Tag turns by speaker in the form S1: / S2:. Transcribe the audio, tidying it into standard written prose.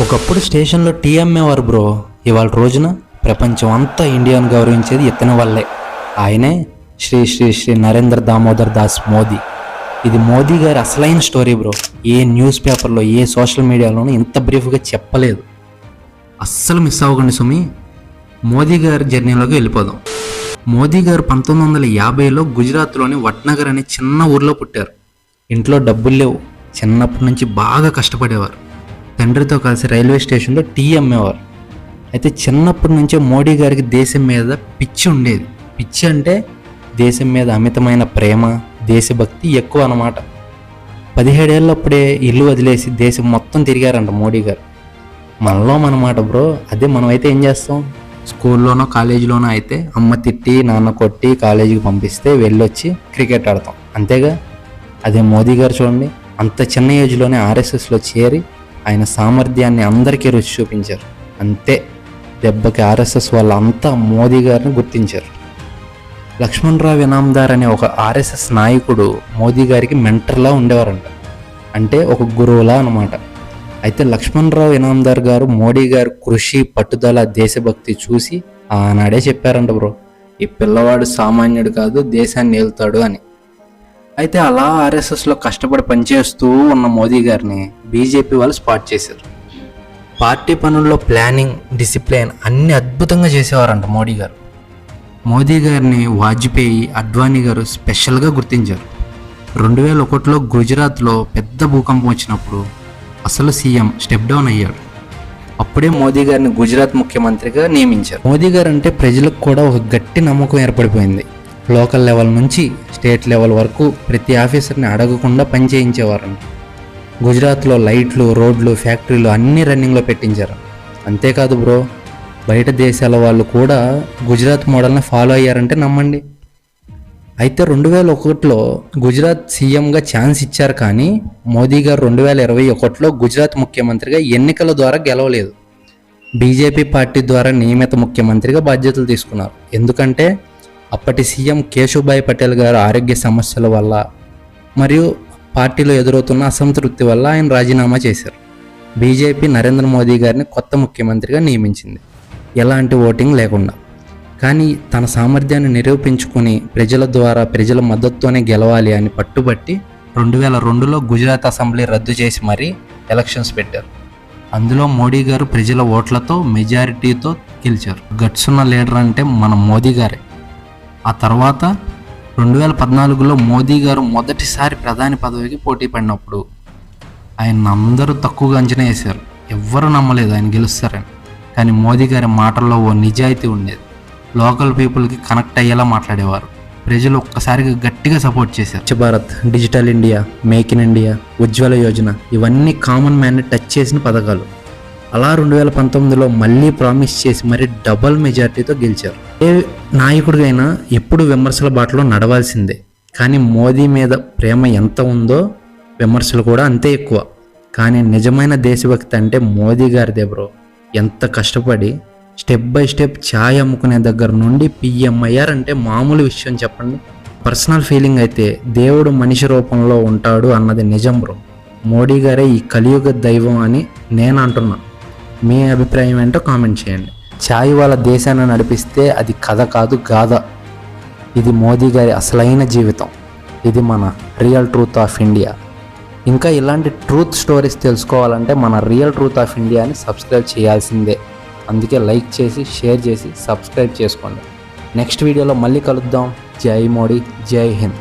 S1: ఒకప్పుడు స్టేషన్లో టీ అమ్మేవారు బ్రో. ఇవాళ రోజున ప్రపంచం అంతా ఇండియాను గౌరవించేది ఇతని వల్లే. ఆయనే శ్రీ శ్రీ శ్రీ నరేంద్ర దామోదర్ దాస్ మోదీ. ఇది మోదీ గారి అసలైన స్టోరీ బ్రో. ఏ న్యూస్ పేపర్లో ఏ సోషల్ మీడియాలోనూ ఇంత బ్రీఫ్గా చెప్పలేదు. అస్సలు మిస్ అవ్వకండి సుమి. మోదీ గారి జర్నీలోకి వెళ్ళిపోదాం. మోదీ గారు 1950లో గుజరాత్లోని వట్నగర్ అనే చిన్న ఊర్లో పుట్టారు. ఇంట్లో డబ్బులు లేవు. చిన్నప్పటి నుంచి బాగా కష్టపడేవారు. తండ్రితో కలిసి రైల్వే స్టేషన్లో టీ అమ్మేవారు. అయితే చిన్నప్పటి నుంచే మోడీ గారికి దేశం మీద పిచ్చి ఉండేది. పిచ్చి అంటే దేశం మీద అమితమైన ప్రేమ, దేశభక్తి ఎక్కువ అన్నమాట. 17 ఏళ్ళప్పుడే ఇల్లు వదిలేసి దేశం మొత్తం తిరిగారంట మోడీ గారు. మనలో మనమాట బ్రో. అదే మనమైతే ఏం చేస్తాం? స్కూల్లోనో కాలేజీలోనో అయితే అమ్మ తిట్టి నాన్న కొట్టి కాలేజీకి పంపిస్తే వెళ్ళొచ్చి క్రికెట్ ఆడతాం, అంతేగా. అదే మోదీ గారు చూడండి, అంత చిన్న ఏజ్లోనే ఆర్ఎస్ఎస్లో చేరి ఆయన సామర్థ్యాన్ని అందరికీ రుచి చూపించారు. అంతే, దెబ్బకి ఆర్ఎస్ఎస్ వాళ్ళంతా మోదీ గారిని గుర్తించారు. లక్ష్మణరావు ఇనామ్దార్ అనే ఒక ఆర్ఎస్ఎస్ నాయకుడు మోదీ గారికి మెంటర్లా ఉండేవారంట. అంటే ఒక గురువులా అనమాట. అయితే లక్ష్మణరావు ఇనామ్దార్ గారు మోడీ గారు కృషి, పట్టుదల, దేశభక్తి చూసి ఆనాడే చెప్పారంట బ్రో, ఈ పిల్లవాడు సామాన్యుడు కాదు, దేశాన్ని ఏలుతాడు అని. అయితే అలా ఆర్ఎస్ఎస్లో కష్టపడి పనిచేస్తూ ఉన్న మోదీ గారిని బీజేపీ వాళ్ళు స్పాట్ చేశారు. పార్టీ పనుల్లో ప్లానింగ్, డిసిప్లిన్ అన్ని అద్భుతంగా చేసేవారంట మోడీ గారు. మోదీ గారిని వాజ్పేయి, అడ్వాణీ గారు స్పెషల్గా గుర్తించారు. 2001లో గుజరాత్లో పెద్ద భూకంపం వచ్చినప్పుడు అసలు సీఎం స్టెప్ డౌన్ అయ్యాడు. అప్పుడే మోదీ గారిని గుజరాత్ ముఖ్యమంత్రిగా నియమించారు. మోదీ గారు అంటే ప్రజలకు కూడా ఒక గట్టి నమ్మకం ఏర్పడిపోయింది. లోకల్ లెవెల్ నుంచి స్టేట్ లెవెల్ వరకు ప్రతి ఆఫీసర్ని అడగకుండా పని చేయించేవారంట. గుజరాత్లో లైట్లు, రోడ్లు, ఫ్యాక్టరీలు అన్నీ రన్నింగ్లో పెట్టించారు. అంతేకాదు బ్రో, బయట దేశాల వాళ్ళు కూడా గుజరాత్ మోడల్ని ఫాలో అయ్యారంటే నమ్మండి. అయితే 2001లో గుజరాత్ సీఎంగా ఛాన్స్ ఇచ్చారు, కానీ మోదీ గారు 2021లో గుజరాత్ ముఖ్యమంత్రిగా ఎన్నికల ద్వారా గెలవలేదు. బీజేపీ పార్టీ ద్వారా నియమిత ముఖ్యమంత్రిగా బాధ్యతలు తీసుకున్నారు. ఎందుకంటే అప్పటి సీఎం కేశుభాయ్ పటేల్ గారు ఆరోగ్య సమస్యల వల్ల మరియు పార్టీలో ఎదురవుతున్న అసంతృప్తి వల్ల ఆయన రాజీనామా చేశారు. బీజేపీ నరేంద్ర మోదీ గారిని కొత్త ముఖ్యమంత్రిగా నియమించింది, ఎలాంటి ఓటింగ్ లేకుండా. కానీ తన సామర్థ్యాన్ని నిరూపించుకుని ప్రజల ద్వారా, ప్రజల మద్దతుతోనే గెలవాలి అని పట్టుబట్టి 2002లో గుజరాత్ అసెంబ్లీ రద్దు చేసి మరీ ఎలక్షన్స్ పెట్టారు. అందులో మోడీ గారు ప్రజల ఓట్లతో మెజారిటీతో గెలిచారు. గట్స్ ఉన్న లీడర్ అంటే మన మోదీ గారే. ఆ తర్వాత 2014లో మోదీ గారు మొదటిసారి ప్రధాని పదవికి పోటీ పడినప్పుడు ఆయన అందరూ తక్కువగా అంచనా వేశారు. ఎవ్వరూ నమ్మలేదు ఆయన గెలుస్తారని. కానీ మోదీ గారి మాటల్లో ఓ నిజాయితీ ఉండేది. లోకల్ పీపుల్కి కనెక్ట్ అయ్యేలా మాట్లాడేవారు. ప్రజలు ఒక్కసారిగా గట్టిగా సపోర్ట్ చేశారు. Swachh Bharat, digital India, make in India, Ujjwala Yojana ఇవన్నీ కామన్ మ్యాన్ని టచ్ చేసిన పథకాలు. అలా 2019లో మళ్ళీ ప్రామిస్ చేసి మరీ డబల్ మెజార్టీతో గెలిచారు. ఏ నాయకుడికైనా ఎప్పుడు విమర్శల బాటలో నడవాల్సిందే. కానీ మోదీ మీద ప్రేమ ఎంత ఉందో విమర్శలు కూడా అంతే ఎక్కువ. కానీ నిజమైన దేశభక్తి అంటే మోదీ గారిదే బ్రో. ఎంత కష్టపడి స్టెప్ బై స్టెప్ ఛాయ్ అమ్ముకునే దగ్గర నుండి పిఎం అయ్యారంటే మామూలు విషయం చెప్పండి. పర్సనల్ ఫీలింగ్ అయితే దేవుడు మనిషి రూపంలో ఉంటాడు అన్నది నిజం బ్రో. మోడీ గారే ఈ కలియుగ దైవం అని నేను అంటున్నా. మీ అభిప్రాయం ఏంటో కామెంట్ చేయండి. ఛాయ్ వాళ్ళ దేశాన్ని నడిపిస్తే అది కథ కాదు, గాథ. ఇది మోదీ గారి అసలైన జీవితం. ఇది మన రియల్ ట్రూత్ ఆఫ్ ఇండియా. ఇంకా ఇలాంటి ట్రూత్ స్టోరీస్ తెలుసుకోవాలంటే మన రియల్ ట్రూత్ ఆఫ్ ఇండియాని సబ్స్క్రైబ్ చేయాల్సిందే. అందుకే లైక్ చేసి, షేర్ చేసి, సబ్స్క్రైబ్ చేసుకోండి. నెక్స్ట్ వీడియోలో మళ్ళీ కలుద్దాం. జై మోడీ, జై హింద్.